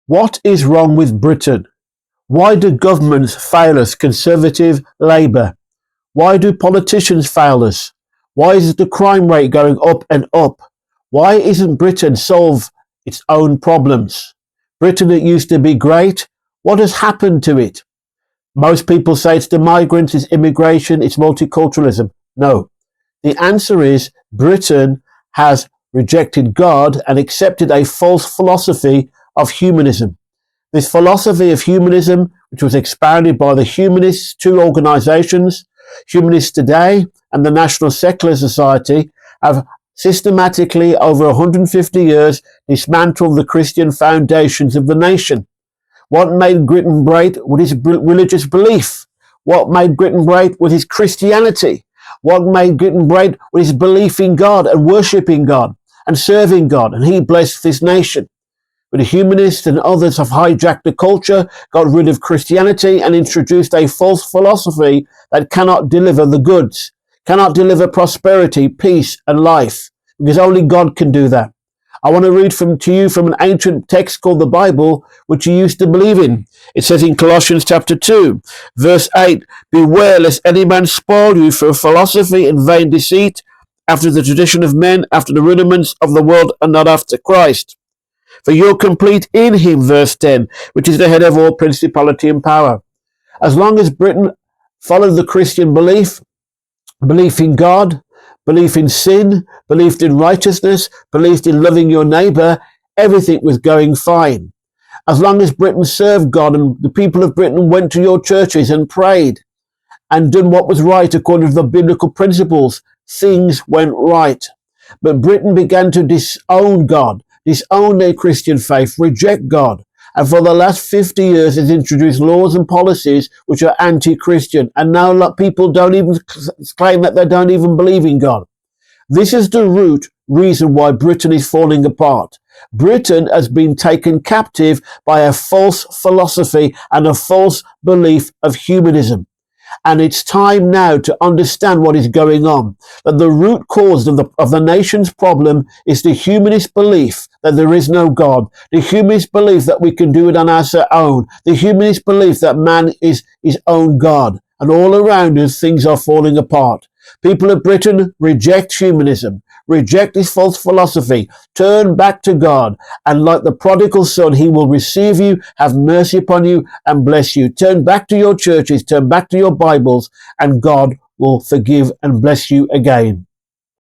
What is wrong with Britain? Why do governments fail us, Conservative, Labour? Why do politicians fail us? Why is the crime rate going up and up? Why isn't Britain solve its own problems? Britain that used to be great, what has happened to it? Most people say it's the migrants, it's immigration, it's multiculturalism. No. The answer is Britain has rejected God and accepted a false philosophy of humanism. This philosophy of humanism, which was expounded by the Humanists, two organizations, Humanists Today and the National Secular Society, have systematically over 150 years dismantled the Christian foundations of the nation. What made Britain great was his religious belief. What made Britain great was his Christianity. What made Britain great was his belief in God and worshipping God and serving God. And he blessed this nation. But the humanists and others have hijacked the culture, got rid of Christianity and introduced a false philosophy that cannot deliver the goods, cannot deliver prosperity, peace and life, because only God can do that. I want to read to you from an ancient text called the Bible, which you used to believe in. It says in Colossians chapter 2, verse 8, "Beware lest any man spoil you for philosophy and vain deceit, after the tradition of men, after the rudiments of the world, and not after Christ. For you're complete in him," verse 10, "which is the head of all principality and power." As long as Britain followed the Christian belief in God, belief in sin, believed in righteousness, believed in loving your neighbour, everything was going fine. As long as Britain served God and the people of Britain went to your churches and prayed and done what was right according to the biblical principles, things went right. But Britain began to disown God, disown their Christian faith, reject God. And for the last 50 years, it's introduced laws and policies which are anti-Christian. And now people don't even claim that they don't even believe in God. This is the root reason why Britain is falling apart. Britain has been taken captive by a false philosophy and a false belief of humanism. And it's time now to understand what is going on. That the root cause of the nation's problem is the humanist belief that there is no God. The humanist belief that we can do it on our own. The humanist belief that man is his own God. And all around us, things are falling apart. People of Britain reject humanism, reject this false philosophy, turn back to God, and like the prodigal son, he will receive you, have mercy upon you, and bless you. Turn back to your churches, turn back to your Bibles, and God will forgive and bless you again.